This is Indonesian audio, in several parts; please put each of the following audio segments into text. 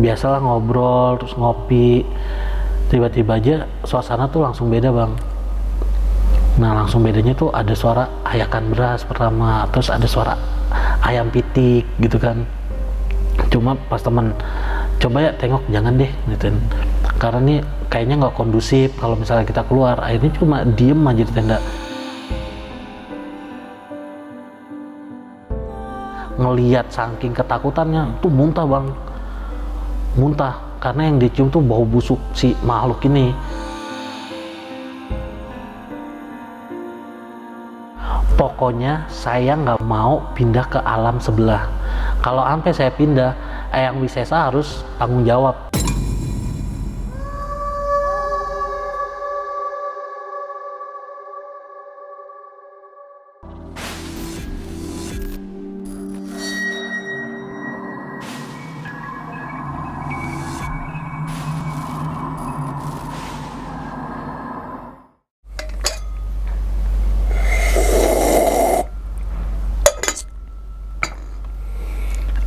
biasalah ngobrol terus ngopi, tiba-tiba aja suasana tuh langsung beda bang. Nah langsung bedanya tuh ada suara ayakan beras pertama, terus ada suara ayam pitik gitu kan. Cuma pas temen coba ya tengok jangan deh gitu, karena nih kayaknya nggak kondusif kalau misalnya kita keluar. Akhirnya cuma diem aja di tenda, ngeliat saking ketakutannya tuh muntah bang, muntah karena yang dicium tuh bau busuk si makhluk ini. Pokoknya saya nggak mau pindah ke alam sebelah. Kalau sampai saya pindah, Eyang Wisesa harus tanggung jawab.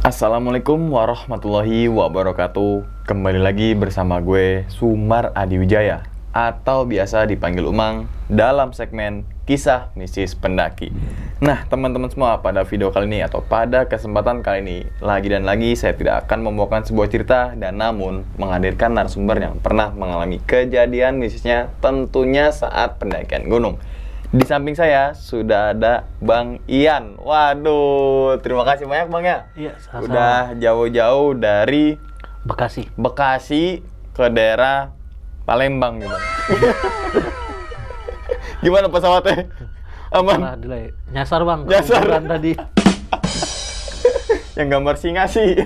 Assalamualaikum warahmatullahi wabarakatuh. Kembali lagi bersama gue Sumar Adi Wijaya, atau biasa dipanggil Umang, dalam segmen Kisah Mistis Pendaki. Nah teman-teman semua, pada video kali ini atau pada kesempatan kali ini, lagi dan lagi saya tidak akan membawakan sebuah cerita, dan namun menghadirkan narasumber yang pernah mengalami kejadian mistisnya tentunya saat pendakian gunung. Di samping saya sudah ada Bang Ian. Waduh, terima kasih banyak Bang ya. Iya, sama-sama. Udah jauh-jauh dari Bekasi ke daerah Palembang nih Bang. Gimana pesawatnya? Aman? salah delay. Nyasar bang, Nyasar. kebetulan tadi. Yang gambar singa sih.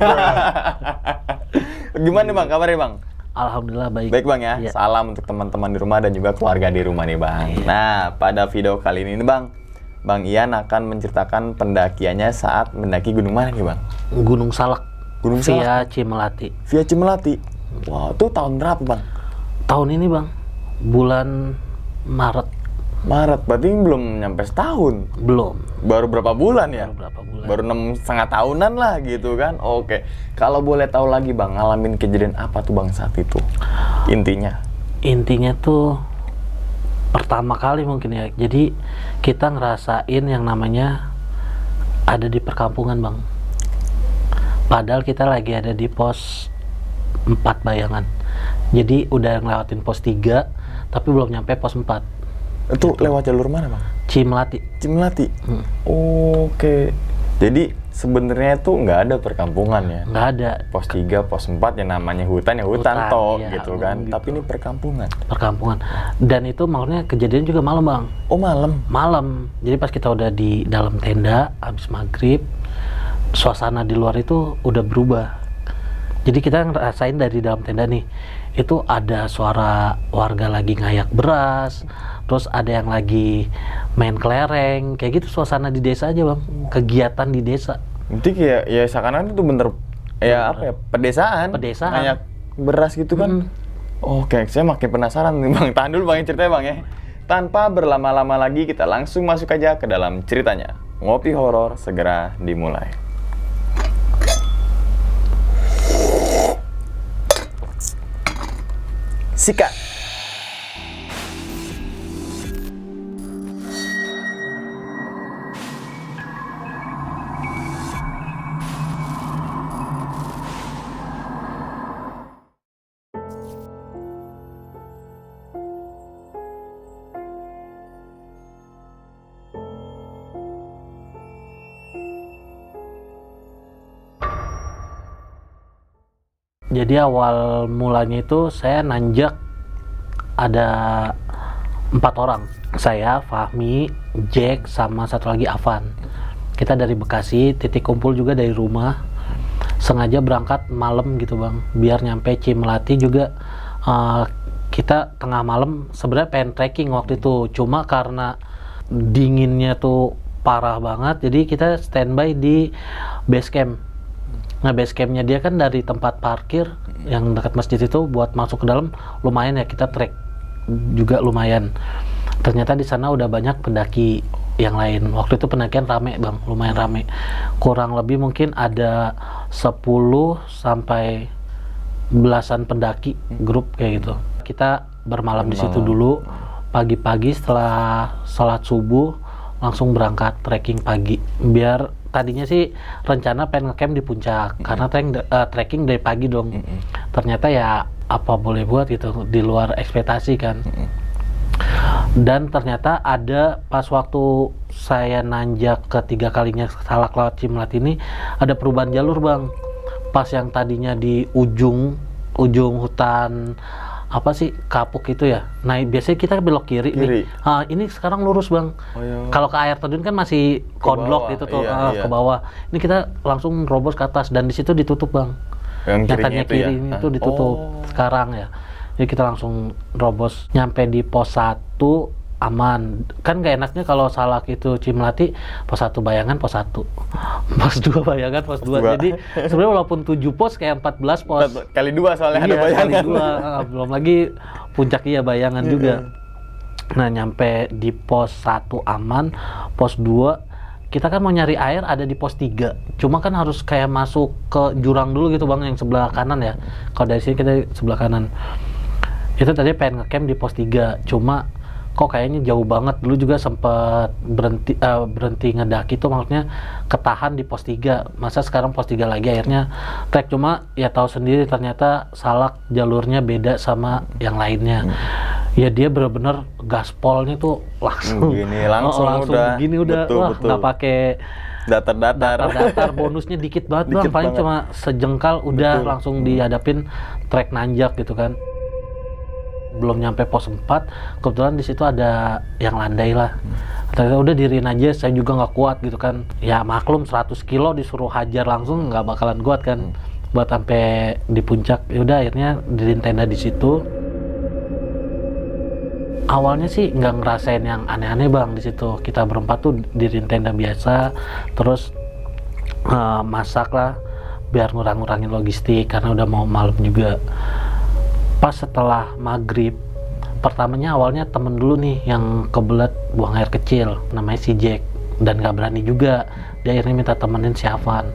Gimana Bang kabarnya Bang? Alhamdulillah baik. Baik Bang ya, Iya. salam untuk teman-teman di rumah dan juga keluarga di rumah nih Bang. Iya. Nah, pada video kali ini nih Bang Ian akan menceritakan pendakiannya saat mendaki gunung mana nih Bang? Gunung Salak. Gunung via Cimelati. Via Cimelati. Wow, itu tahun berapa Bang? Tahun ini bang, bulan Maret. Maret, berarti belum nyampe setahun. Belum. Baru berapa bulan ya? Baru berapa bulan. Baru 6,5 tahunan lah gitu kan. Oke, kalau boleh tahu lagi Bang, ngalamin kejadian apa tuh Bang saat itu? Intinya tuh pertama kali mungkin ya. Jadi kita ngerasain yang namanya ada di perkampungan bang. Padahal kita lagi ada di pos 4 bayangan. Jadi udah ngelewatin pos 3, tapi belum nyampe pos 4. Itu lewat jalur mana Bang? Cimelati. Cimelati. Oke. Jadi sebenarnya itu nggak ada perkampungan ya? Nggak ada. Pos 3, pos 4 yang namanya hutan ya hutan toh iya, gitu kan. gitu. Tapi ini perkampungan. Perkampungan. Dan itu maksudnya kejadian juga malam bang. Oh malam? Malam. Jadi pas kita udah di dalam tenda, habis maghrib, suasana di luar itu udah berubah. Jadi kita ngerasain dari dalam tenda nih, itu ada suara warga lagi ngayak beras, terus ada yang lagi main kelereng, kayak gitu suasana di desa aja bang, kegiatan di desa. Nanti kayak ya seakan-akan itu bener ya apa ya, pedesaan. Ngayak beras gitu kan. Oke, saya makin penasaran nih Bang. Tahan dulu Bang ceritanya Bang ya. Tanpa berlama-lama lagi, kita langsung masuk aja ke dalam ceritanya. Ngopi horor segera dimulai. Sikat. Jadi awal mulanya itu saya nanjak ada 4 orang. Saya, Fahmi, Jack, sama satu lagi Avan. Kita dari Bekasi, titik kumpul juga dari rumah. Sengaja berangkat malam gitu bang, biar nyampe Cimelati juga. Kita tengah malam sebenarnya pengen trekking waktu itu, cuma karena dinginnya tuh parah banget, jadi kita standby di base camp. Nah base campnya dia kan dari tempat parkir yang dekat masjid itu buat masuk ke dalam lumayan ya, kita trek juga lumayan. Ternyata di sana udah banyak pendaki yang lain. Waktu itu pendakian rame bang, lumayan rame. Kurang lebih mungkin ada 10 sampai belasan pendaki grup kayak gitu. Kita bermalam di situ dulu. Pagi-pagi setelah sholat subuh langsung berangkat trekking pagi. Biar tadinya sih rencana pengen ngecamp di puncak karena trekking dari pagi dong. Ternyata ya apa boleh buat gitu, di luar ekspektasi kan. Dan ternyata ada pas waktu saya nanjak ketiga kalinya Salak lewat Cimlat ini ada perubahan jalur bang. Pas yang tadinya di ujung hutan apa sih kapuk itu ya. Nah biasanya kita belok kiri. Nih. Ini sekarang lurus bang. Kalau ke air terjun kan masih konblok gitu tuh ke bawah. Ini kita langsung robos ke atas dan di situ ditutup bang. Yang tadinya kiri ini tuh ditutup sekarang ya. Jadi kita langsung robos nyampe di pos 1 aman. Kan gak enaknya kalau Salak itu Cimlati pos 1 Bayangan pos 1. Pos 2 Bayangan pos 2. Jadi sebenarnya walaupun 7 pos kayak 14 pos. Kali 2 soalnya ada Bayangan. Kali 2. Belum lagi puncak Bayangan juga. Nah, nyampe di pos 1 aman, pos 2 kita kan mau nyari air ada di pos 3. Cuma kan harus kayak masuk ke jurang dulu gitu bang, yang sebelah kanan ya. Kalau dari sini kita sebelah kanan. Itu tadi pengen ngecamp di pos 3. Cuma kok kayaknya jauh banget. Dulu juga sempet berhenti ngedaki tuh, maksudnya ketahan di pos 3. Masa sekarang pos 3 lagi akhirnya trek. Cuma ya tahu sendiri ternyata Salak jalurnya beda sama yang lainnya. Ya dia bener-bener gaspolnya tuh langsung udah begini udah nggak pakai datar bonusnya dikit banget bang, paling cuma sejengkal udah langsung dihadapin trek nanjak gitu kan. Belum nyampe pos 4 kebetulan di situ ada yang landai lah. Ternyata udah diriin aja, saya juga nggak kuat gitu kan. Ya maklum 100 kilo disuruh hajar langsung nggak bakalan kuat kan buat sampai di puncak. Ya udah akhirnya diriin tenda di situ. Awalnya sih nggak ngerasain yang aneh-aneh bang di situ. Kita berempat tuh diriin tenda biasa, terus masak lah biar ngurangin logistik karena udah mau malam juga. Pas setelah maghrib, pertamanya awalnya temen dulu nih yang kebelet buang air kecil, namanya si Jack, dan nggak berani juga. Dia akhirnya minta temenin si Avan.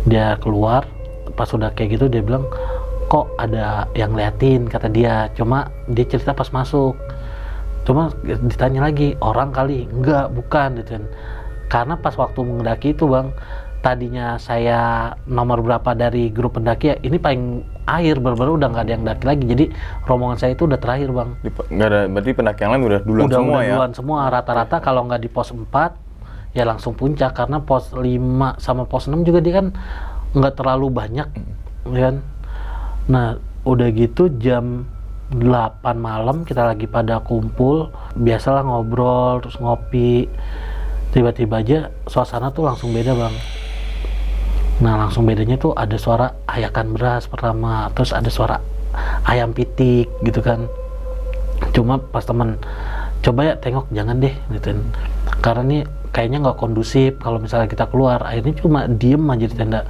Dia keluar, pas udah kayak gitu dia bilang kok ada yang liatin kata dia. Cuma dia cerita pas masuk. Cuma ditanya lagi, orang kali? Enggak, bukan gitu kan. Karena pas waktu mendaki itu bang, tadinya saya nomor berapa dari grup pendaki ya, ini paling akhir, baru-baru udah nggak ada yang daki lagi. Jadi rombongan saya itu udah terakhir bang. Nggak ada, berarti pendaki yang lain udah duluan semua ya? Udah duluan semua, rata-rata kalau nggak di pos 4 ya langsung puncak. Karena pos 5 sama pos 6 juga dia kan nggak terlalu banyak kan. Nah udah gitu jam 8 malam kita lagi pada kumpul, biasalah ngobrol terus ngopi, tiba-tiba aja suasana tuh langsung beda bang. Nah langsung bedanya tuh ada suara ayakan beras pertama, terus ada suara ayam pitik gitu kan. Cuma pas temen coba ya tengok, jangan deh gitu, karena nih kayaknya nggak kondusif kalau misalnya kita keluar. Akhirnya cuma diem aja di tenda.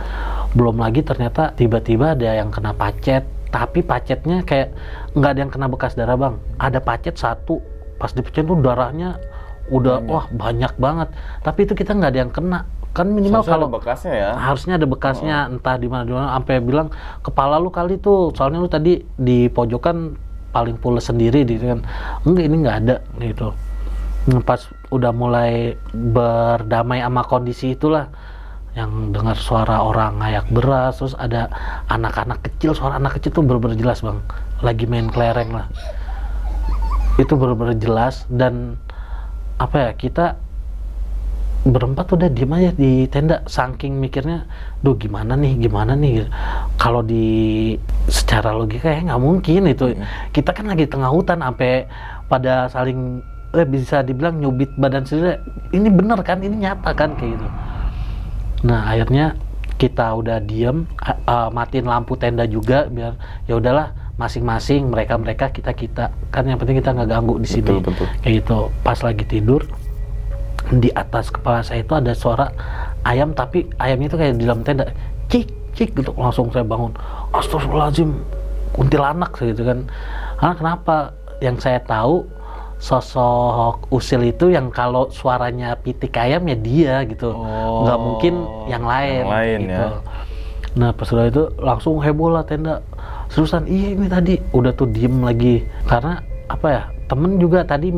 Belum lagi ternyata tiba-tiba ada yang kena pacet, tapi pacetnya kayak nggak ada yang kena bekas darah bang. Ada pacet satu, pas dipecet tuh darahnya udah banyak banget. Tapi itu kita nggak ada yang kena. Kan minimal kalau bekasnya ya, harusnya ada bekasnya, entah di mana sampai bilang kepala lu kali tuh, soalnya lu tadi di pojokan paling pules sendiri gitu kan. Enggak, ini nggak ada gitu. Pas udah mulai berdamai sama kondisi itulah, yang dengar suara orang ngayak beras, terus ada anak-anak kecil, suara anak kecil tuh bener-bener jelas bang, lagi main kelereng lah. Itu bener-bener jelas. Dan apa ya, kita berempat udah diem aja di tenda, saking mikirnya, duh gimana nih gitu. Kalau di secara logika ya nggak mungkin itu. Kita kan lagi tengah hutan, sampai pada saling bisa dibilang nyubit badan sendiri. Ini bener kan, ini nyata kan kayak gitu. Nah akhirnya kita udah diem, matiin lampu tenda juga biar ya udahlah masing-masing, mereka kita kan yang penting kita nggak ganggu di sini. Betul. Kayak gitu. Pas lagi tidur, di atas kepala saya itu ada suara ayam, tapi ayamnya itu kayak di dalam tenda, cik gitu. Langsung saya bangun, astagfirullahaladzim, kuntilanak gitu kan. Karena kenapa? Yang saya tahu sosok Usil itu yang kalau suaranya pitik ayam ya dia gitu, nggak mungkin yang lain gitu. Ya. Nah pas udah itu langsung heboh lah tenda, Seriusan, iya ini tadi. Udah tuh diem lagi. Karena apa ya, temen juga tadi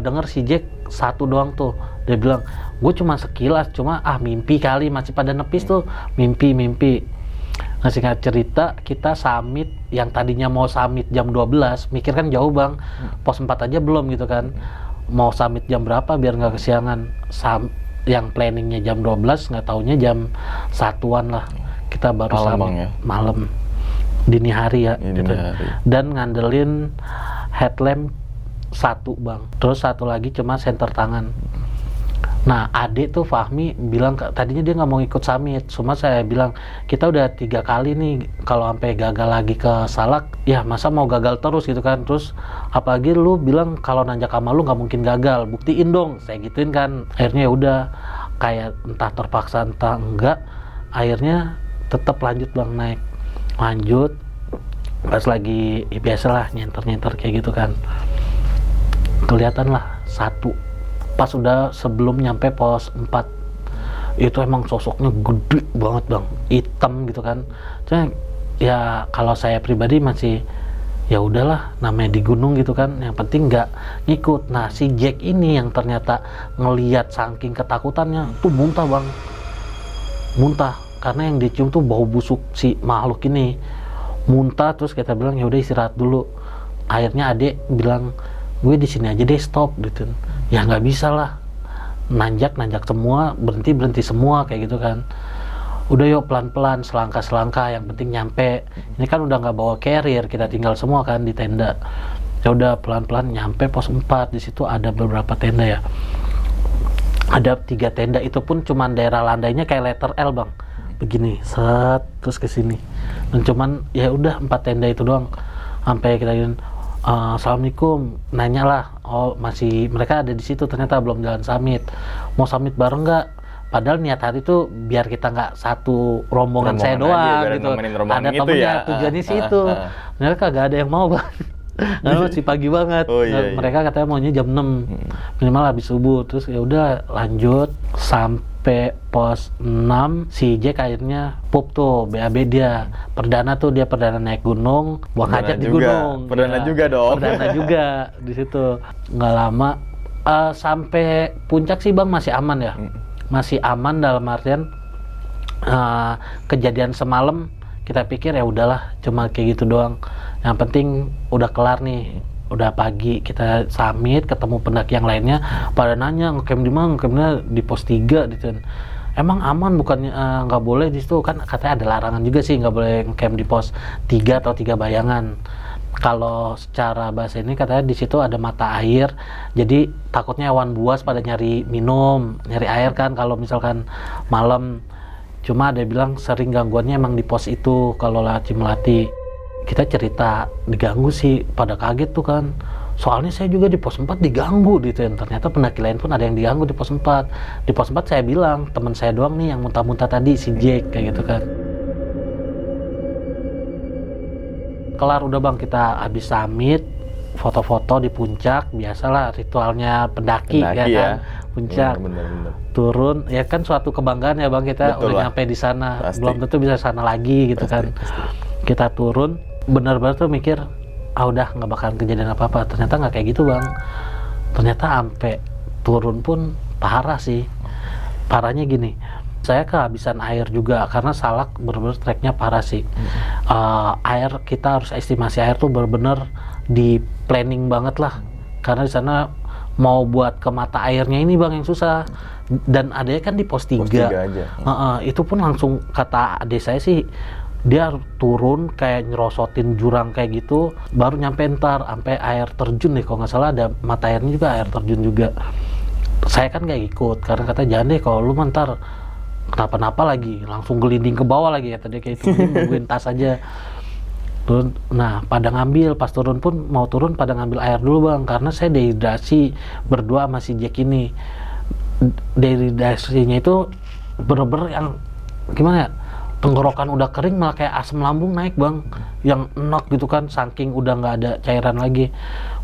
denger si Jack satu doang tuh. Dia bilang, gue cuma sekilas, cuma mimpi kali, masih pada nepis tuh. Mimpi. Nah, singkat cerita, kita summit, yang tadinya mau summit jam 12, mikir kan jauh bang, pos 4 aja belum gitu kan. Mau summit jam berapa biar nggak kesiangan. Yang planningnya jam 12, nggak taunya jam 1-an lah. Kita baru Malam, summit Bang, ya? malam, dini hari ya. Dini gitu. hari. Dan ngandelin headlamp 1 bang, terus 1 lagi cuma senter tangan. Nah, adik tuh Fahmi bilang, tadinya dia nggak mau ikut summit, cuma saya bilang kita udah 3 kali nih, kalau sampai gagal lagi ke Salak, ya masa mau gagal terus gitu kan. Terus apalagi lu bilang kalau nanjak sama lu nggak mungkin gagal, buktiin dong, saya gituin kan. Akhirnya ya udah, kayak entah terpaksa entah enggak, akhirnya tetap lanjut bang, naik lanjut. Pas lagi ya biasalah nyenter kayak gitu kan, kelihatan lah 1. Pas udah sebelum nyampe pos 4, itu emang sosoknya gede banget bang, hitam gitu kan. Cuma ya kalau saya pribadi masih ya udahlah, namanya di gunung gitu kan, yang penting nggak ngikut. Nah, si Jack ini yang ternyata ngelihat saking ketakutannya tuh muntah bang, muntah karena yang dicium tuh bau busuk si makhluk ini. Muntah, terus kita bilang ya udah istirahat dulu. Akhirnya adik bilang, gue di sini aja deh, stop gitu. Ya nggak bisa lah, nanjak semua, berhenti semua kayak gitu kan. Udah yuk pelan-pelan, selangkah yang penting nyampe. Ini kan udah nggak bawa carrier, kita tinggal semua kan di tenda. Ya udah pelan-pelan nyampe pos 4. Di situ ada beberapa tenda ya, ada 3 tenda, itu pun cuman daerah landainya kayak letter L bang, begini set terus ke sini. Dan cuman ya udah 4 tenda itu doang. Sampai kita Assalamualaikum, nanya lah, oh masih mereka ada di situ, ternyata belum jalan summit. Mau summit bareng nggak? Padahal niat hari itu biar kita nggak satu rombongan saya doang aja, gitu. Ada Temennya tujuannya situ. Ternyata kagak ada yang mau bang. Karena masih pagi banget. Mereka katanya maunya jam 6 minimal habis subuh. Terus ya udah lanjut sampai pos 6. Si Jack akhirnya pup tuh, BAB dia. Perdana naik gunung, buang hajat di gunung. Perdana juga dong. Perdana juga di situ. Nggak lama sampai puncak sih bang masih aman ya. Masih aman dalam artian kejadian semalam kita pikir ya udahlah cuma kayak gitu doang. Yang penting udah kelar nih, udah pagi kita summit, ketemu pendaki yang lainnya, pada nanya ngecamp di mana, ngecampnya di pos 3 gitu. Emang aman, bukannya nggak boleh di situ kan, katanya ada larangan juga sih, nggak boleh ngecamp di pos 3 atau 3 bayangan. Kalau secara bahasa ini katanya di situ ada mata air, jadi takutnya hewan buas pada nyari minum, nyari air kan kalau misalkan malam. Cuma ada bilang sering gangguannya emang di pos itu kalau lewat Cimelati. Kita cerita diganggu sih, pada kaget tuh kan. Soalnya saya juga di pos 4 diganggu gitu ya. Ternyata pendaki lain pun ada yang diganggu di pos 4. Di pos 4 saya bilang, teman saya doang nih yang muntah-muntah tadi, si Jack kayak gitu kan. Kelar udah bang, kita habis summit, foto-foto di puncak, biasalah ritualnya pendaki ya kan. Ya. Puncak, bener. turun, ya kan suatu kebanggaan ya bang, kita Betul udah lah. nyampe di sana. Pasti. Belum tentu bisa sana lagi gitu Pasti. Kita turun, benar-benar tuh mikir, udah nggak bakalan kejadian apa-apa. Ternyata nggak kayak gitu bang. Ternyata sampai turun pun parah sih. Parahnya gini, saya kehabisan air juga karena Salak bener-bener treknya parah sih. Air, kita harus estimasi air tuh bener-bener di planning banget lah, karena di sana mau buat ke mata airnya ini bang yang susah. Dan adanya kan di pos 3, Pos 3 aja. Itu pun langsung kata adik saya sih, dia turun kayak nyerosotin jurang kayak gitu, baru nyampe ntar sampai air terjun nih, kalau nggak salah ada mata airnya juga, air terjun juga. Saya kan nggak ikut karena kata jangan deh, kalau lu ntar kenapa-napa lagi, langsung gelinding ke bawah lagi kata dia kayak itu. Nungguin tas aja. Turun, nah pada ngambil, pas turun pun mau turun pada ngambil air dulu bang, karena saya dehidrasi berdua sama si Jack ini. Dehidrasinya itu bener-bener yang gimana ya, tenggorokan udah kering malah kayak asam lambung naik bang, yang enak gitu kan, saking udah nggak ada cairan lagi.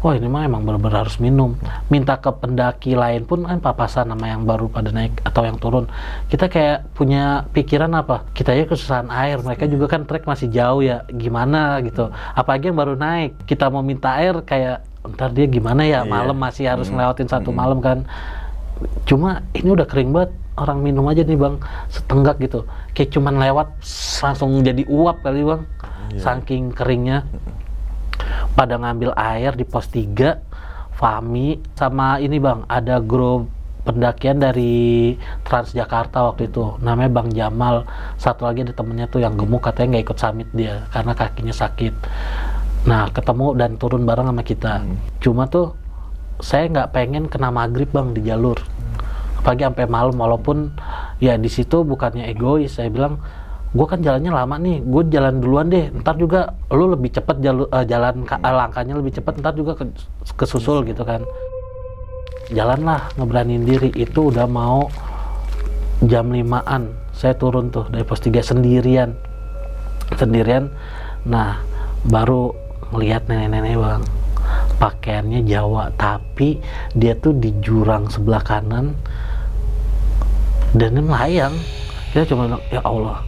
Wah ini mah emang bener-bener harus minum. Minta ke pendaki lain pun kan papasan sama yang baru pada naik atau yang turun, kita kayak punya pikiran apa, kita aja kesusahan air, mereka juga kan trek masih jauh ya, gimana gitu. Apalagi yang baru naik, kita mau minta air kayak ntar dia gimana ya, malam masih harus ngelewatin satu malam kan. Cuma ini udah kering banget, orang minum aja nih bang, setenggak gitu, kayak cuman lewat langsung jadi uap kali bang, saking keringnya. Pada ngambil air di pos 3, Fahmi sama ini bang, ada grup pendakian dari Transjakarta waktu itu, namanya Bang Jamal, satu lagi ada temennya tuh yang gemuk, katanya nggak ikut summit dia karena kakinya sakit. Nah ketemu dan turun bareng sama kita. Cuma tuh saya nggak pengen kena maghrib bang di jalur, apalagi sampai malam. Walaupun ya di situ bukannya egois, saya bilang gue kan jalannya lama nih, gue jalan duluan deh, ntar juga lu lebih cepet jalan langkahnya lebih cepet, ntar juga kesusul gitu kan. Jalanlah, ngeberanin diri. Itu udah mau jam 5-an saya turun tuh dari pos 3 sendirian. Nah baru ngeliat nenek-nenek bang, pakaiannya Jawa, tapi dia tuh di jurang sebelah kanan dan ini melayang. Kita cuma bilang, ya Allah,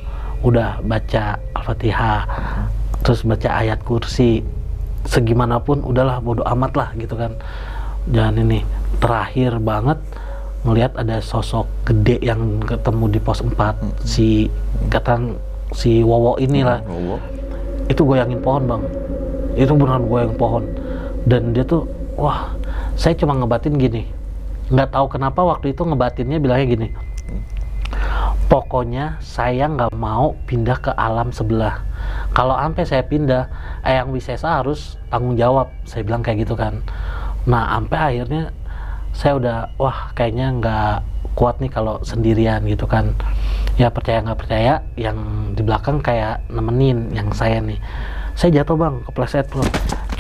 udah baca Al-Fatihah, terus baca ayat kursi, segimanapun udahlah, bodo amat lah gitu kan. Dan ini terakhir banget ngelihat ada sosok gede yang ketemu di pos 4, si Wowo inilah. Itu goyangin pohon bang, itu beneran goyang pohon. Dan dia tuh, wah, saya cuma ngebatin gini, nggak tahu kenapa waktu itu ngebatinnya bilangnya gini, pokoknya saya nggak mau pindah ke alam sebelah. Kalau sampai saya pindah, Eyang Wisesa harus tanggung jawab. Saya bilang kayak gitu kan. Nah, sampai akhirnya saya udah, wah, kayaknya nggak kuat nih kalau sendirian gitu kan. Ya percaya nggak percaya, yang di belakang kayak nemenin yang saya nih. Saya jatuh bang, kepleset bro.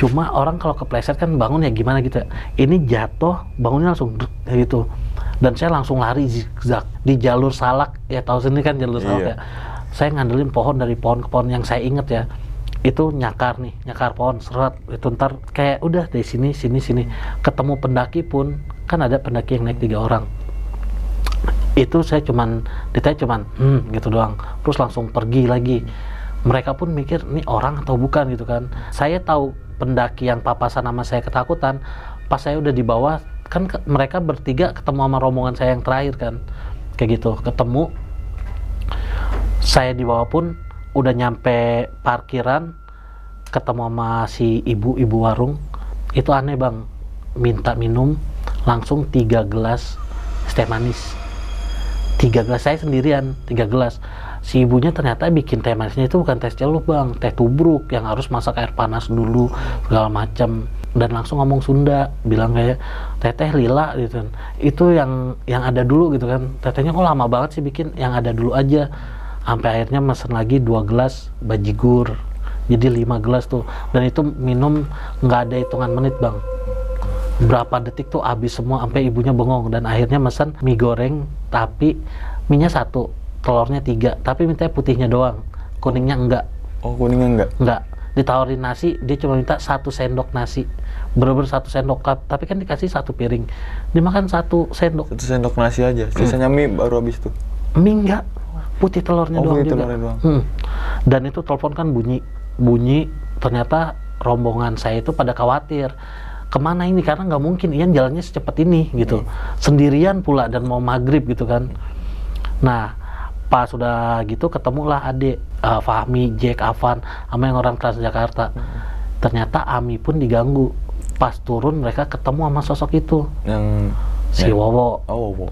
Cuma orang kalau kepleset kan bangun ya gimana gitu ya. Ini jatuh, bangunnya langsung gitu. Dan saya langsung lari zigzag di jalur salak, ya tahu sendiri kan jalur salak ya. Saya ngandelin pohon dari pohon ke pohon, yang saya inget ya itu nyakar pohon seret itu, ntar kayak udah dari sini ketemu pendaki pun kan ada pendaki yang naik 3 orang. Itu saya ditanya cuman gitu doang, terus langsung pergi lagi. Mereka pun mikir ini orang atau bukan gitu kan. Saya tahu pendaki yang papasan sama saya ketakutan, pas saya udah di bawah kan mereka bertiga ketemu sama rombongan saya yang terakhir kan, kayak gitu ketemu. Saya di bawah pun udah nyampe parkiran, ketemu sama si ibu warung. Itu aneh bang, minta minum langsung 3 gelas es teh manis. 3 gelas, saya sendirian 3 gelas. Si ibunya ternyata bikin teh manisnya itu bukan teh celup bang, teh tubruk yang harus masak air panas dulu segala macam. Dan langsung ngomong Sunda, bilang kayak teteh lila gitu kan. Itu yang ada dulu gitu kan. Tetehnya kok lama banget sih bikin, yang ada dulu aja. Sampai akhirnya mesen lagi 2 gelas bajigur, jadi 5 gelas tuh. Dan itu minum nggak ada hitungan menit bang, berapa detik tuh habis semua, sampai ibunya bengong. Dan akhirnya mesen mie goreng, tapi mie-nya 1, telurnya 3, tapi mintanya putihnya doang, kuningnya enggak. Oh, kuningnya enggak? Ditawarin nasi, dia cuma minta 1 sendok nasi, bener-bener 1 sendok, tapi kan dikasih 1 piring, dia makan 1 sendok. 1 sendok nasi aja, sisanya mie baru habis tuh? Mie enggak, putih telurnya doang juga. Dan itu telepon kan bunyi, ternyata rombongan saya itu pada khawatir, kemana ini, karena nggak mungkin Ian jalannya secepat ini gitu, sendirian pula dan mau maghrib gitu kan. Nah pas sudah gitu ketemulah adik, Fahmi, Jack, Avan, sama yang orang Transjakarta. Ternyata Ami pun diganggu. Pas turun mereka ketemu sama sosok itu, yang si Wowo. Oh, Wowo.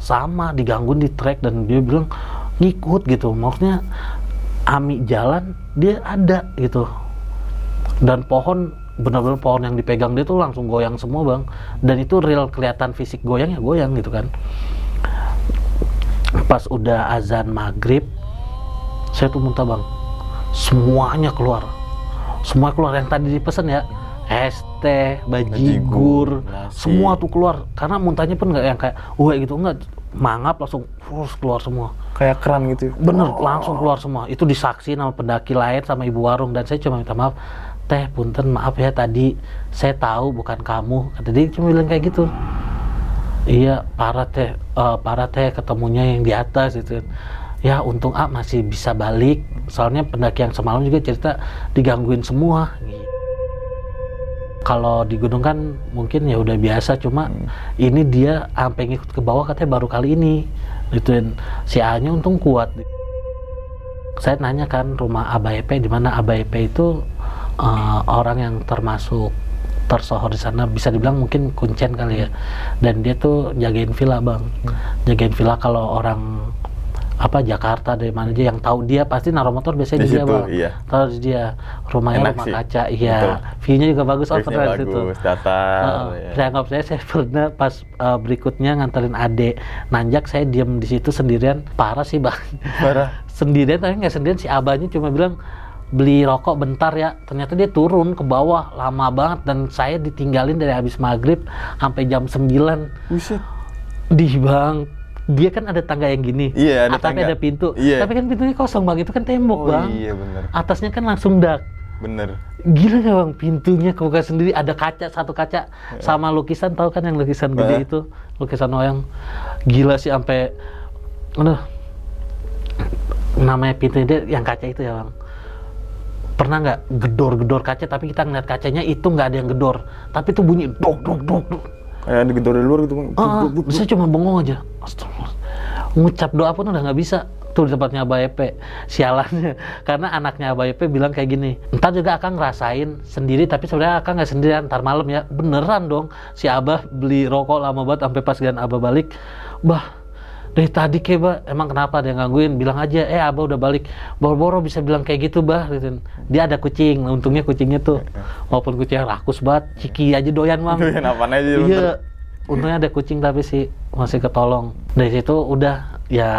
Sama diganggu di trek, dan dia bilang ngikut gitu, maksudnya Ami jalan dia ada gitu. Dan pohon, benar-benar pohon yang dipegang dia tuh langsung goyang semua bang. Dan itu real kelihatan fisik goyang gitu kan. Pas udah azan maghrib, saya tuh muntah bang, semuanya keluar yang tadi dipesan ya, es teh, bajigur, semua tuh keluar. Karena muntahnya pun nggak yang kayak gitu, enggak, mangap langsung keluar semua. Kayak keran gitu. Bener, langsung keluar semua. Itu disaksi sama pendaki lain sama ibu warung, dan saya cuma minta maaf, teh punten maaf ya tadi saya tahu bukan kamu, kata dia cuma bilang kayak gitu. Iya parah teh ketemunya yang di atas gitu. Ya untung masih bisa balik, soalnya pendaki yang semalam juga cerita digangguin semua. Kalau di gunung kan mungkin ya udah biasa, cuma ini dia sampai ngikut ke bawah katanya baru kali ini gituin. Si A-nya untung kuat. Saya nanya kan rumah Abah Epe di mana. Abah Epe itu orang yang termasuk tersohor di sana, bisa dibilang mungkin kuncen kali ya. Dan dia tuh jagain villa bang, jagain villa. Kalau orang Jakarta dari mana aja yang tahu dia pasti naruh motor biasanya di dia bang. Iya. Taruh di dia. Rumahnya enak rumah sih. Kaca, iya. View-nya juga bagus, View-nya bagus, datar. Saya anggap saya pernah pas berikutnya nganterin Ade nanjak, saya diem di situ sendirian, parah sih bang. Parah. Sendirian, tapi nggak sendirian, si abahnya cuma bilang beli rokok bentar ya. Ternyata dia turun ke bawah lama banget, dan saya ditinggalin dari habis maghrib sampai jam 9. Buset. Bang, dia kan ada tangga yang gini, iya, ada atapnya tangga. Ada pintu, iya. Tapi kan pintunya kosong bang, itu kan tembok bang. Iya bener. Atasnya kan langsung dak. Bener. Gila gak bang, pintunya kebuka sendiri, ada kaca, satu kaca sama lukisan, tahu kan yang lukisan gede itu, lukisan wayang. Gila sih sampai, namanya pintu dia yang kaca itu ya bang. Pernah nggak gedor-gedor kaca, tapi kita ngeliat kacanya itu nggak ada yang gedor, tapi itu bunyi dok. Kayak digedor dari luar gitu bang. Bisa cuma bengong aja. Astagfirullah. Ngucap doa pun udah nggak bisa. Tuh di tempatnya Abah Epe. Sialannya. Karena anaknya Abah Epe bilang kayak gini. Ntar juga Akang ngerasain sendiri, tapi sebenarnya Akang nggak sendirian. Ntar malam ya. Beneran dong. Si Abah beli rokok lama banget sampai pas gan Abah balik. Bah, dari tadi Bah, emang kenapa dia gangguin? Bilang aja, Abah udah balik. Boro-boro bisa bilang kayak gitu Bah. Gitu. Dia ada kucing. Untungnya kucingnya tuh, walaupun kucingnya rakus banget, Ciki aja doyan bang. Doyan apaan aja. Iya. Untungnya ada kucing tapi sih masih ketolong. Dari situ udah ya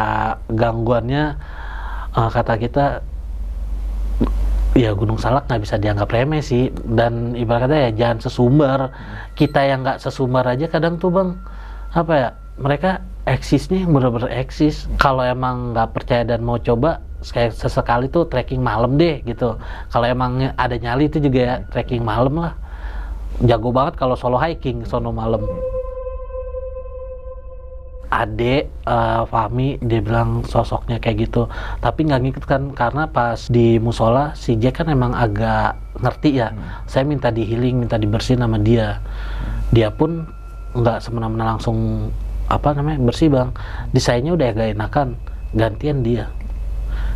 gangguannya, kata kita ya Gunung Salak nggak bisa dianggap remeh sih. Dan ibarat kata ya jangan sesumbar. Kita yang nggak sesumbar aja kadang tuh bang, mereka eksisnya yang bener-bener eksis. Kalau emang nggak percaya dan mau coba, kayak sesekali tuh trekking malam deh gitu. Kalau emang ada nyali itu juga ya trekking malam lah. Jago banget kalau solo hiking sono malam. Ade, Fahmi, dia bilang sosoknya kayak gitu, tapi nggak ngikut kan, karena pas di musola si Jack kan emang agak ngerti ya. Saya minta di healing, minta dibersihin sama dia. Dia pun nggak semena-mena langsung bersih bang. Desainnya udah agak enakan, gantian dia.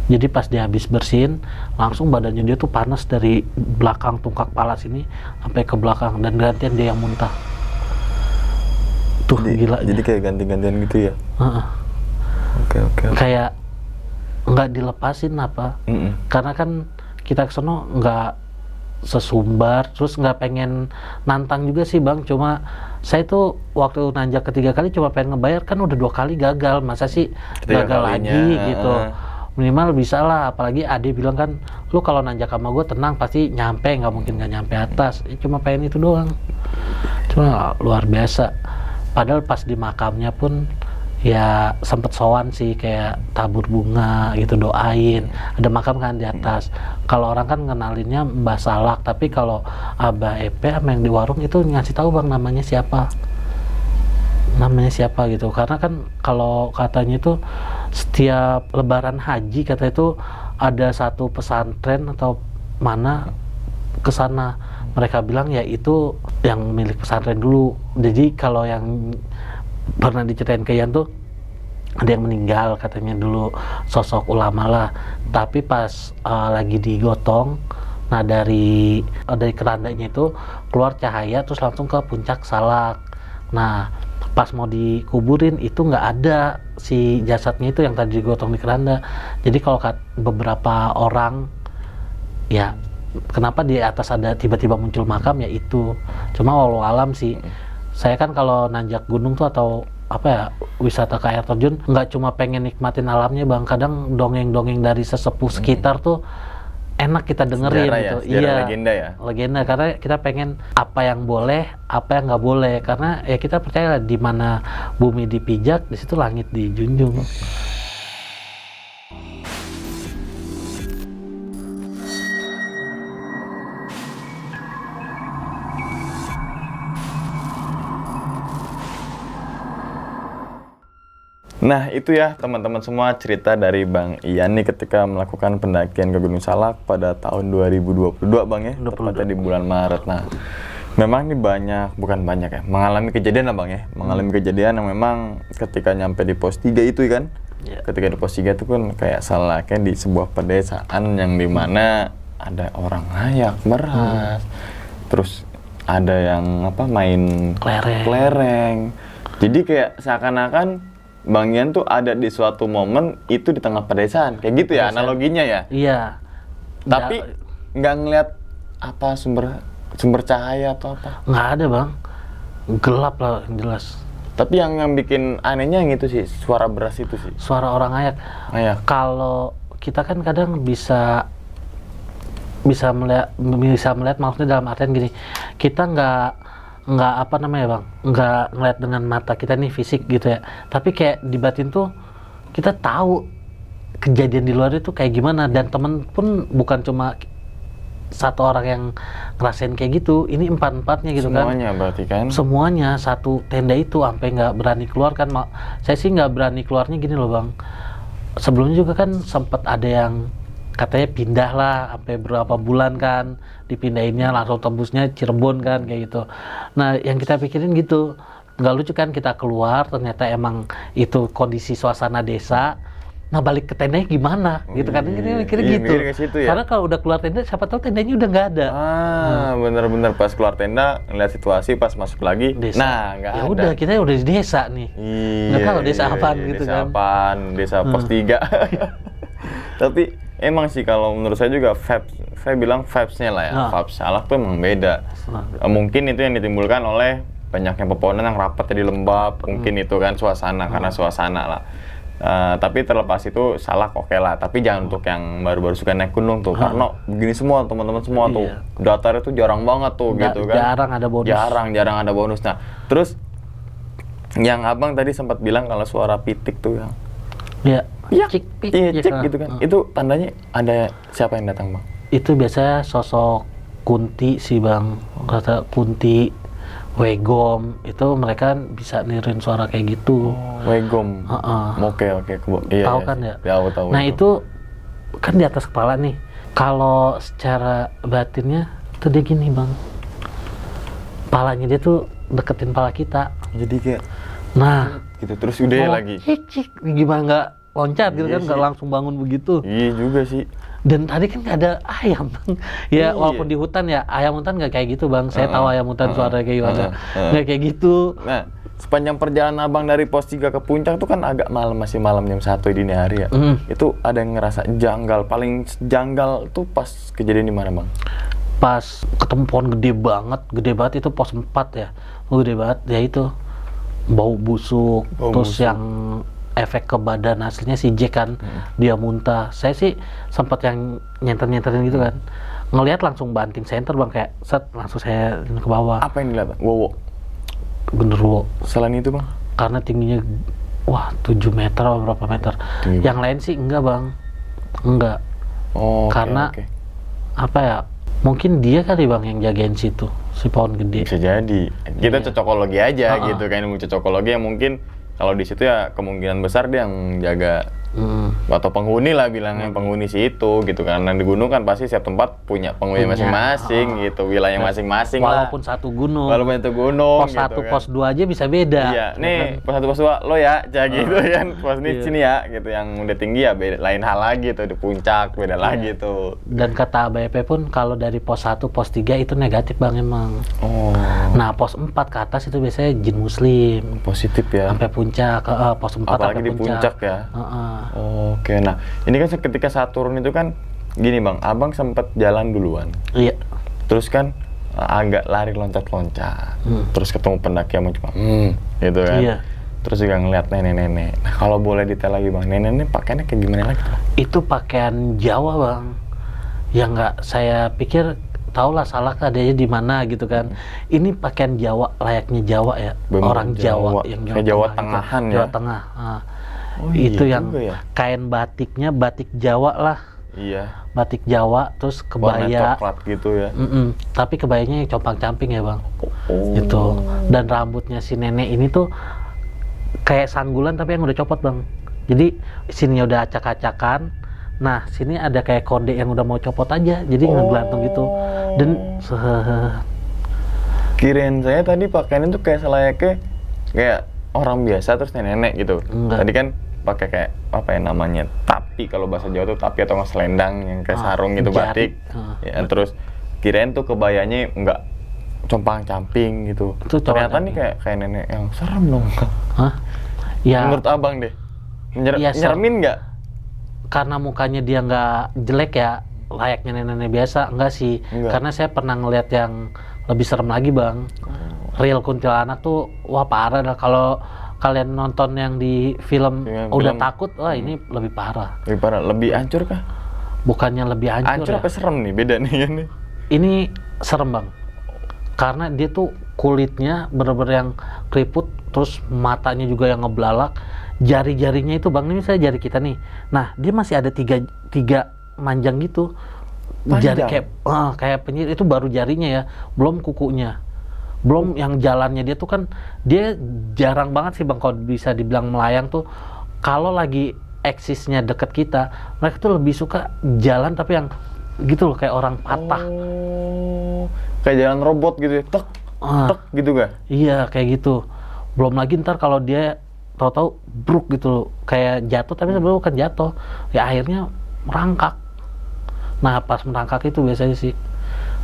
Jadi pas dia habis bersihin, langsung badannya dia tuh panas dari belakang tungkak pala sini sampai ke belakang, dan gantian dia yang muntah. Tuh gila. Jadi kayak ganti-gantian gitu ya? Oke. Kayak nggak dilepasin karena kan kita kesono nggak sesumbar, terus nggak pengen nantang juga sih bang. Cuma saya tuh waktu nanjak ketiga kali cuma pengen ngebayar, kan udah 2 kali gagal, masa sih gagal lagi gitu. Minimal bisa lah, apalagi Ade bilang kan, lu kalau nanjak sama gue tenang pasti nyampe, nggak mungkin nggak nyampe atas. Cuma pengen itu doang. Cuma luar biasa. Padahal pas di makamnya pun ya sempet sowan sih, kayak tabur bunga gitu, doain. Ada makam kan di atas. Kalau orang kan ngenalinnya Mbah Salak, tapi kalau Abah Epe sama yang di warung itu ngasih tahu bang namanya siapa gitu. Karena kan kalau katanya itu setiap lebaran haji kata itu ada satu pesantren atau mana ke sana. Mereka bilang ya itu yang milik pesantren dulu. Jadi kalau yang pernah diceritain ke Ian tuh ada yang meninggal katanya dulu, sosok ulama lah. Tapi pas lagi digotong, nah dari kerandanya itu keluar cahaya terus langsung ke puncak Salak. Nah pas mau dikuburin itu nggak ada si jasadnya itu yang tadi digotong di keranda. Jadi kalau beberapa orang ya, kenapa di atas ada tiba-tiba muncul makam ya itu. Cuma walau alam sih. Saya kan kalau nanjak gunung tuh atau wisata ke air terjun nggak cuma pengen nikmatin alamnya bang. Kadang dongeng-dongeng dari sesepuh sekitar tuh enak kita dengerin Sejarah gitu. ya, sejarah legenda ya. Legenda, karena kita pengen apa yang boleh, apa yang nggak boleh, karena ya kita percaya di mana bumi dipijak, di situ langit dijunjung. Nah itu ya teman-teman semua cerita dari Bang Ian nih ketika melakukan pendakian ke Gunung Salak pada tahun 2022 Bang ya, tepatnya di bulan Maret. Nah memang ini mengalami kejadian lah Bang ya, mengalami kejadian yang memang ketika nyampe di pos 3 itu kan, ketika di pos 3 itu kan kayak salaknya di sebuah pedesaan yang dimana ada orang ngayak beras, terus ada yang main kelereng. Jadi kayak seakan-akan Bang Ian tuh ada di suatu momen itu di tengah pedesaan, kayak gitu ya analoginya ya. Iya. Tapi nggak ngeliat apa sumber cahaya atau apa? Nggak ada Bang, gelap lah yang jelas. Tapi yang bikin anehnya yang itu sih, suara beras itu sih. Suara orang ngayak. Kalau kita kan kadang bisa melihat maksudnya dalam artian gini, kita nggak Bang, nggak ngeliat dengan mata kita nih fisik gitu ya, tapi kayak di batin tuh kita tahu kejadian di luar itu kayak gimana, dan temen pun bukan cuma satu orang yang ngerasain kayak gitu, ini empat-empatnya gitu. Semuanya berarti kan? Semuanya satu tenda itu sampai nggak berani keluar kan. Saya sih nggak berani keluarnya gini loh Bang, sebelumnya juga kan sempet ada yang katanya pindah lah sampai berapa bulan kan, dipindahinnya langsung tembusnya Cirebon kan kayak gitu. Nah yang kita pikirin gitu, nggak lucu kan kita keluar ternyata emang itu kondisi suasana desa. Nah balik ke tendanya gimana gitu kan, kita mikirnya gitu. Situ, ya? Karena kalau udah keluar tenda siapa tahu tendanya udah nggak ada. Bener-bener pas keluar tenda ngeliat situasi, pas masuk lagi desa. Nah nggak ada. Ya udah, kita udah di desa nih, nggak tahu desa apaan gitu desa kan. Desa pos 3. Tapi emang sih kalau menurut saya juga saya bilang vibes-nya lah ya, vibes Salak tuh emang beda. Mungkin itu yang ditimbulkan oleh banyaknya pepohonan yang rapat jadi lembab, mungkin itu kan suasana, karena suasana lah. Tapi terlepas itu Salak oke lah, tapi jangan untuk yang baru-baru suka naik gunung tuh, karena begini semua teman-teman semua tuh, datarnya tuh jarang banget tuh gitu kan. Jarang ada bonus. Jarang ada bonus. Nah, terus yang abang tadi sempat bilang kalau suara pitik tuh yang cik gitu kan. Itu tandanya ada siapa yang datang Bang? Itu biasanya sosok Kunti sih Bang, kata Kunti, Wegom, itu mereka bisa nirin suara kayak gitu. Wegom. Oke. Tahu kan ya? Tahu. Nah itu kan di atas kepala nih. Kalau secara batinnya tuh dia gini Bang, palanya dia tuh deketin pala kita. Jadi kayak gitu terus udah lagi. Cik, gimana nggak loncat gitu kan, nggak langsung bangun begitu. Iya juga sih. Dan tadi kan nggak ada ayam Bang. Ya walaupun di hutan ya, ayam hutan nggak kayak gitu Bang. Saya tahu ayam hutan suara kayak gimana. Nggak kayak gitu. Nah, sepanjang perjalanan abang dari pos 3 ke puncak tuh kan agak malam, masih malam jam 1 dini hari ya. Itu ada yang ngerasa janggal, paling janggal tuh pas kejadian di mana Bang? Pas ketemu pohon gede banget itu pos 4 ya. Gede banget, ya itu bau busuk, yang efek ke badan aslinya si Jack kan, dia muntah. Saya sih sempat yang nyenter-nyenterin gitu kan, ngelihat langsung banting senter Bang, kayak set langsung saya ke bawah. Apa yang dilihat? Wowo. Bener wo. Selain itu Bang? Karena tingginya 7 meter atau berapa meter. Yang lain sih enggak Bang, enggak. Karena apa ya, mungkin dia kali Bang yang jagain situ, si pohon gede. Bisa jadi. Kita cocokologi aja gitu kan, ilmu cocokologi yang mungkin kalau di situ ya kemungkinan besar dia yang jaga atau penghuni lah bilangnya, penghuni situ gitu kan. Di gunung kan pasti setiap tempat punya penghuni masing-masing gitu, wilayah masing-masing lah. Walaupun satu gunung. Pos gitu 1, kan. Pos 2 aja bisa beda. Iya, nih pos 1, pos 2 lo ya, gitu kan. Pos ini sini ya, gitu. Yang udah tinggi ya beda, lain hal lagi tuh, di puncak beda lagi tuh. Dan kata ABP pun kalau dari pos 1, pos 3 itu negatif Bang emang. Nah, pos 4 ke atas itu biasanya jin muslim. Positif ya. Sampai puncak, pos 4 apalagi di puncak ya. Oke, nah ini kan ketika saat turun itu kan gini Bang, abang sempat jalan duluan. Iya. Terus kan agak lari loncat-loncat. Terus ketemu pendaki yang cuma gitu kan. Iya. Terus juga ngeliat nenek-nenek. Nah kalau boleh detail lagi Bang, nenek-nenek pakaiannya kayak gimana lagi Bang? Itu pakaian Jawa Bang. Ya nggak, saya pikir tahulah salah adanya di mana gitu kan. Ini pakaian Jawa, layaknya Jawa ya, Bener, orang Jawa, yang kayak Jawa Tengah Tengahan gitu. ya. Jawa Tengah. Nah, Oh, itu iya yang juga ya. kain batiknya batik Jawa lah, Iya. batik Jawa, terus Warna kebaya. coklat gitu ya. Tapi kebayanya yang compang-camping ya bang. Oh. Itu. Dan rambutnya si nenek ini tuh kayak sanggulan tapi yang udah copot bang. Jadi sininya udah acak-acakan. Nah sini ada kayak kode yang udah mau copot aja. Jadi ngegelantung gitu. Dan Kirain saya tadi pakaiannya tuh kayak selayaknya kayak orang biasa terus nenek gitu. Enggak. Tadi kan pakai kayak apa ya namanya, tapi kalau bahasa Jawa tuh tapi atau nggak selendang yang kayak sarung gitu, jari. batik. Ya, terus kirain tuh kebayanya nggak compang-camping gitu. Itu Ternyata nih compang-camping. kayak nenek yang serem dong. Hah? Ya Menurut abang deh, Iya, nyeremin nggak? karena mukanya dia nggak jelek ya, layaknya nenek-nenek biasa, enggak sih. Enggak. Karena saya pernah ngeliat yang lebih serem lagi bang. Real kuntilanak tuh wah parah dah. Kalau kalian nonton yang di film Yang udah film. takut, wah ini lebih parah. Lebih parah, lebih hancur kah? Bukannya lebih hancur Hancur ya. apa serem nih? Beda nih kan nih. Ini serem bang, karena dia tuh kulitnya bener-bener yang keriput, terus matanya juga yang ngeblalak, jari-jarinya itu bang, ini misalnya jari kita nih, nah dia masih ada tiga manjang gitu, jari Panjang? kayak penyihir, itu baru jarinya ya, belum kukunya, belum yang jalannya. Dia tuh kan dia jarang banget sih bang kalau bisa dibilang melayang tuh, kalau lagi eksisnya deket kita, mereka tuh lebih suka jalan tapi yang gitu loh, kayak orang patah. Oh, kayak jalan robot gitu ya, tek, Ah. tek gitu gak? Iya kayak gitu. Belum lagi ntar kalau dia tahu-tahu bruk gitu loh, kayak jatuh tapi sebenarnya bukan jatuh, ya akhirnya merangkak. Nah pas merangkak itu biasanya sih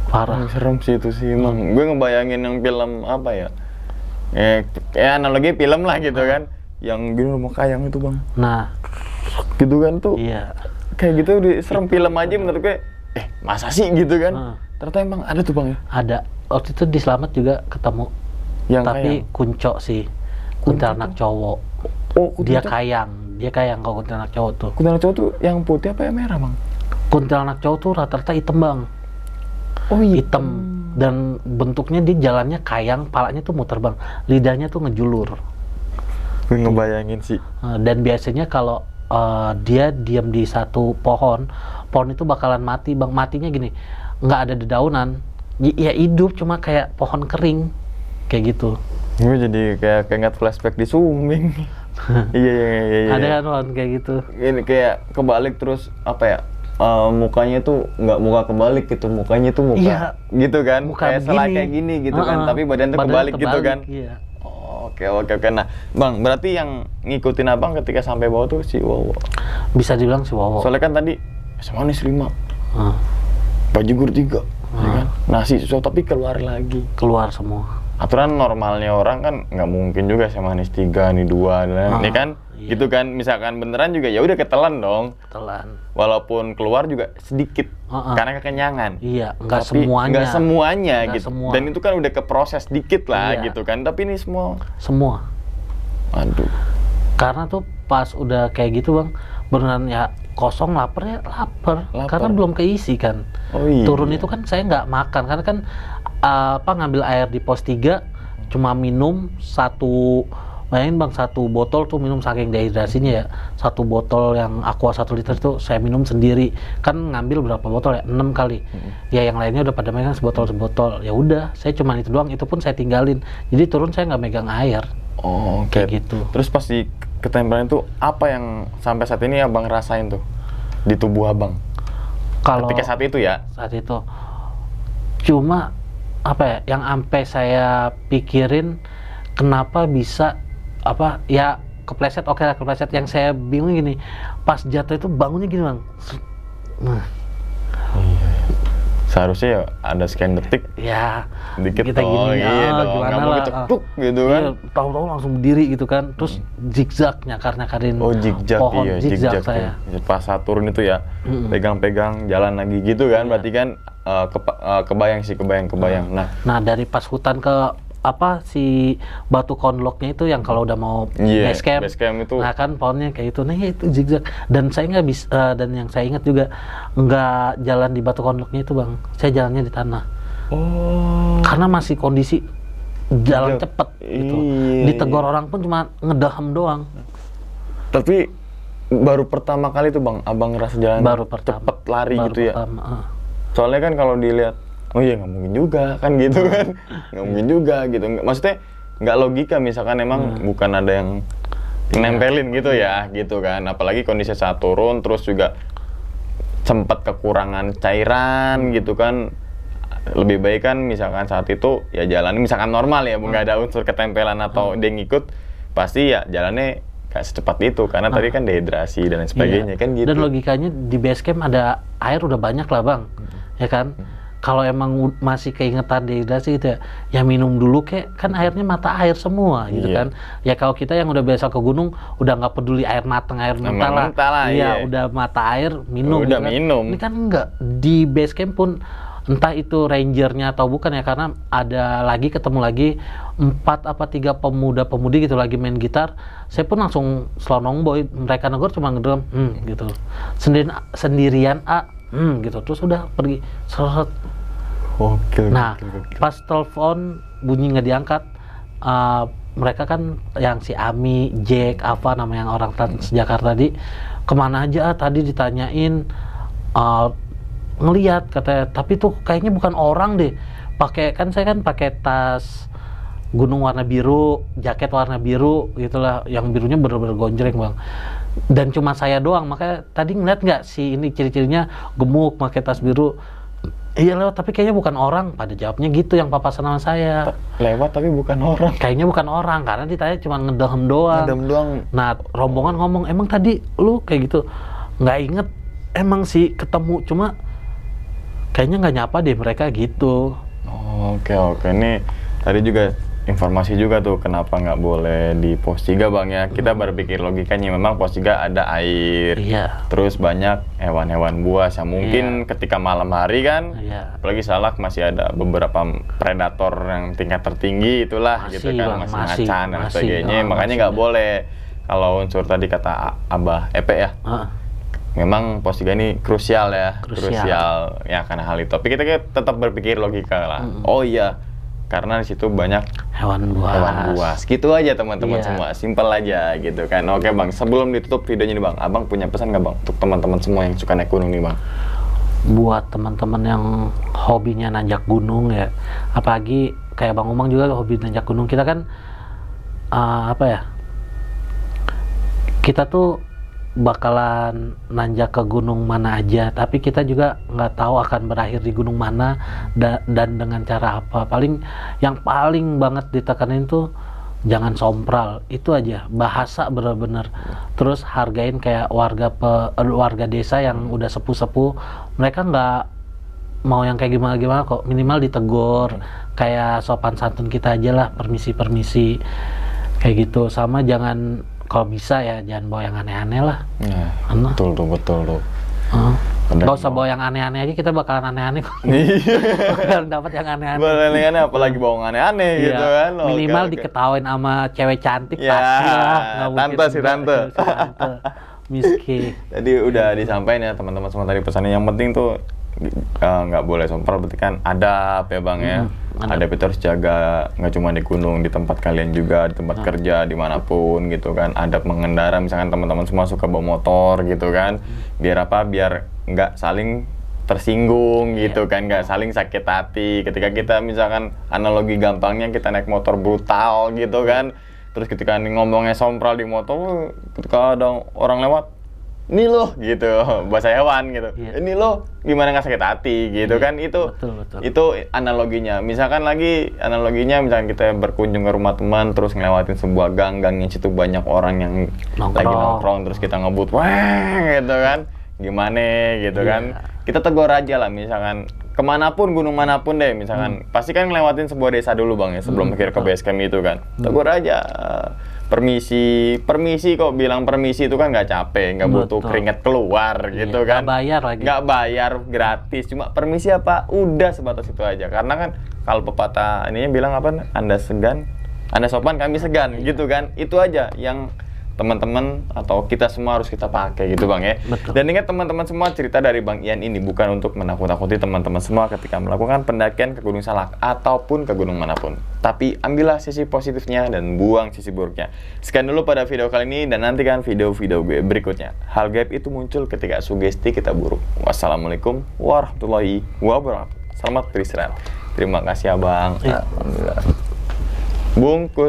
parah. Serem sih itu sih emang. Gue ngebayangin yang film apa ya? Kayak analogi film lah gitu kan. Yang gini rumah kayang itu bang. Nah Gitu kan tuh. iya. Kayak gitu di serem film aja menurut gue. Masa sih gitu kan? Hmm. Ternyata emang ada tuh bang ya? Ada. Waktu itu di Slamet juga ketemu. Yang Tapi kayang. kunco sih. Kuntilanak cowok. Oh, Dia kayang. Dia kayang kalau kuntilanak cowok tuh. kuntilanak cowok tuh yang putih apa yang merah bang? Kuntilanak cowok tuh rata-rata hitam bang. Oh Hitam. Dan bentuknya dia jalannya kayang, palanya tuh muter bang. Lidahnya tuh ngejulur. Gue ngebayangin sih. Dan biasanya kalau dia diam di satu pohon itu bakalan mati bang. Matinya gini, nggak ada dedaunan, ya hidup cuma kayak pohon kering kayak gitu. Gue jadi kayak ingat flashback di Suming. Iya. Ada kan Wan, kayak gitu. Ini kayak kebalik terus apa ya? Mukanya tuh nggak muka kebalik gitu, mukanya tuh muka Iya. gitu kan, Muka kayak begini. kayak gini gitu kan, tapi badan tuh kebalik gitu kan. Iya. Oh, oke. Nah, bang, berarti yang ngikutin abang ketika sampai bawah tuh si Wowo. Bisa dibilang si Wowo. Soalnya kan tadi semanis 5, Ah, bajigur 3, ya kan? Nasi susu tapi keluar lagi. keluar semua. Aturan normalnya orang kan nggak mungkin juga semanis 3 nih 2, ini kan, iya. gitu kan. Misalkan beneran juga ya udah ketelan dong. Telan. Walaupun keluar juga sedikit karena kekenyangan. Iya, nggak Tapi semuanya. nggak semuanya Nggak gitu. semua. Dan itu kan udah keproses dikit lah Iya. gitu kan. Tapi ini semua, Semua. aduh. Karena tuh pas udah kayak gitu bang, beneran ya kosong, lapar ya lapar. Lapar. Karena belum keisi kan. Oh iya. Turun itu kan saya nggak makan karena kan ngambil air di pos 3 cuma minum satu, bayangin bang, satu botol tuh minum saking dehidrasinya ya, satu botol yang aqua 1 liter tuh saya minum sendiri. Kan ngambil berapa botol ya, 6 kali. Ya yang lainnya udah pada megang sebotol, ya udah saya cuma itu doang, itu pun saya tinggalin. Jadi turun saya nggak megang air. Oh, oke. Kayak gitu. Terus pas di ketempelan itu apa yang sampai saat ini abang rasain tuh di tubuh abang? Kalau Ketika saat itu ya. saat itu cuma apa ya yang sampai saya pikirin, kenapa bisa apa ya kepleset, oke lah kepleset. Yang saya bingung gini, pas jatuh itu bangunnya gini bang. Nah, Seharusnya ya ada sekian detik ya dikit kita dong, gini, iya dong, gimana nggak mau lah, kecektuk gitu kan. iya, tahu-tahu langsung berdiri gitu kan, terus zigzag nyakar-nyakarin Oh, zigzag, pohon, iya, zigzag zigzag saya. ya. Pas saat turun itu ya, pegang-pegang jalan lagi gitu kan, berarti kan kebayang sih, kebayang. Nah, Nah dari pas hutan ke si batu konloknya itu yang kalau udah mau Iya, base camp. base camp itu. Nah kan pohonnya kayak itu. Nah itu zigzag. Dan saya nggak bisa, dan yang saya ingat juga nggak jalan di batu konloknya itu bang. Saya jalannya di tanah. Oh. Karena masih kondisi jalan Iya. cepet gitu. Iya, Ditegur orang pun cuma ngedahem doang. Tapi baru pertama kali tuh bang, abang ngerasa jalan Baru pertama. cepet lari Baru gitu ya. pertama. Soalnya kan kalau dilihat, oh iya nggak mungkin juga kan gitu kan, nggak mungkin juga gitu. Maksudnya nggak logika misalkan emang bukan ada yang nempelin gitu ya, gitu kan. Apalagi kondisi saat turun, terus juga sempat kekurangan cairan gitu kan. Lebih baik kan misalkan saat itu ya jalannya misalkan normal ya, nggak ada unsur ketempelan atau dia ngikut, pasti ya jalannya nggak secepat itu karena tadi kan dehidrasi dan lain sebagainya Iya. kan gitu. Dan logikanya di base camp ada air udah banyak lah bang, ya kan? Kalau emang masih keingetan dehidrasi gitu ya minum dulu kan airnya mata air semua gitu Iya. kan. Ya kalau kita yang udah biasa ke gunung udah nggak peduli air matang air mentah lah. Iya. Udah mata air minum. Udah gitu kan. minum. Ini kan enggak, di base camp pun entah itu rangernya atau bukan ya, karena ada lagi ketemu lagi 4 apa 3 pemuda-pemudi gitu lagi main gitar. Saya pun langsung selonong boy, mereka negor cuma ngedrum gitu. Sendirian gitu, terus udah pergi seret. Oke. Nah, pas telepon bunyi nggak diangkat, mereka kan yang si Ami, Jack, Ava nama yang orang Jakarta tadi, kemana aja tadi ditanyain, ngeliat katanya, tapi tuh kayaknya bukan orang deh. Saya kan pakai tas gunung warna biru, jaket warna biru gitulah, yang birunya bener-bener gonjreng bang. Dan cuma saya doang, makanya tadi ngeliat nggak si ini ciri-cirinya gemuk, pakai tas biru. Iya lewat, tapi kayaknya bukan orang. Pada jawabnya gitu yang papasan sama saya. Lewat tapi bukan orang. Kayaknya bukan orang, karena ditanya cuma ngedehem doang. Ngedem doang. Nah, rombongan ngomong, emang tadi lu kayak gitu? Nggak inget, emang sih ketemu, cuma kayaknya nggak nyapa deh mereka gitu. Oke. Ini tadi juga informasi juga tuh kenapa nggak boleh di pos 3 bang ya. Kita berpikir logikanya memang pos 3 ada air. Iya. Terus banyak hewan-hewan buas yang mungkin ketika malam hari kan, Iya. apalagi Salak masih ada beberapa predator yang tingkat tertinggi itulah Masih, gitu kan, Bang, masih masih, macan dan masih. sebagainya. Makanya Masih. nggak boleh. Kalau unsur tadi kata Abah Epe ya, memang pos 3 ini krusial ya, krusial ya karena hal itu. Tapi kita tetap berpikir logika lah. Oh iya, karena di situ banyak Hewan buas. Gitu aja teman-teman Iya. semua, simpel aja gitu kan. Oke bang, sebelum ditutup videonya nih bang, abang punya pesan nggak bang untuk teman-teman semua yang suka naik gunung nih bang? Buat teman-teman yang hobinya nanjak gunung ya, apalagi kayak Bang Umang juga hobi nanjak gunung. Kita kan kita tuh bakalan nanjak ke gunung mana aja, tapi kita juga nggak tahu akan berakhir di gunung mana dan dengan cara apa. Yang paling banget ditekanin tuh jangan sompral, itu aja. Bahasa bener-bener. Terus hargain kayak warga desa yang udah sepuh-sepuh, mereka nggak mau yang kayak gimana-gimana kok, minimal ditegur, kayak sopan santun kita aja lah, permisi kayak gitu. Sama jangan, kalau bisa ya jangan bawa yang aneh-aneh lah. Betul tuh. Gak usah bawa yang aneh-aneh aja, kita bakalan aneh-aneh kok. Bakalan dapat yang aneh-aneh. Aneh-aneh apalagi bawa aneh-aneh gitu kan. Minimal diketawain sama cewek cantik ya, pasti lah. Nggak mungkin si tante. Miski. Jadi udah disampaikan ya teman-teman semua tadi pesannya. Yang penting tuh nggak boleh sompral, berarti kan adab ya bang ya. Adab itu harus jaga, nggak cuma di gunung, di tempat kalian juga, di tempat kerja, dimanapun gitu kan. Adab mengendara, misalkan teman-teman semua suka bawa motor gitu kan, biar apa? Biar nggak saling tersinggung gitu kan, nggak saling sakit hati. Ketika kita misalkan analogi gampangnya kita naik motor brutal gitu kan, terus ketika ngomongnya sompral di motor, ketika ada orang lewat, ini loh gitu, bahasa hewan gitu, ini loh gimana nggak sakit hati gitu kan. Itu betul. Itu analoginya. Misalkan misalkan kita berkunjung ke rumah teman terus ngelewatin sebuah gang yang situ banyak orang yang lagi nongkrong, terus kita ngebut wah gitu kan, gimana gitu kan, kita tegur aja lah. Misalkan kemanapun, gunung manapun deh, misalkan pasti kan ngelewatin sebuah desa dulu bang ya sebelum akhir ke base camp itu kan. Tegur aja, permisi kok bilang permisi itu kan nggak capek, nggak butuh Betul. keringat keluar gitu kan. Nggak bayar lagi. Nggak bayar, gratis. Cuma permisi apa? Udah sebatas itu aja. Karena kan kalau pepatah ininya bilang apa? Anda segan, Anda sopan, kami segan, gitu kan. Itu aja yang teman-teman atau kita semua harus kita pakai gitu Bang ya. Betul. Dan ingat teman-teman semua, cerita dari Bang Ian ini bukan untuk menakut-nakuti teman-teman semua ketika melakukan pendakian ke Gunung Salak ataupun ke gunung manapun. Tapi ambillah sisi positifnya dan buang sisi buruknya. Sekian dulu pada video kali ini dan nantikan video-video gue berikutnya. Hal gaib itu muncul ketika sugesti kita buruk. Wassalamualaikum warahmatullahi wabarakatuh. Selamat beristirahat. Terima kasih Abang. Iya. Alhamdulillah. Bungkus.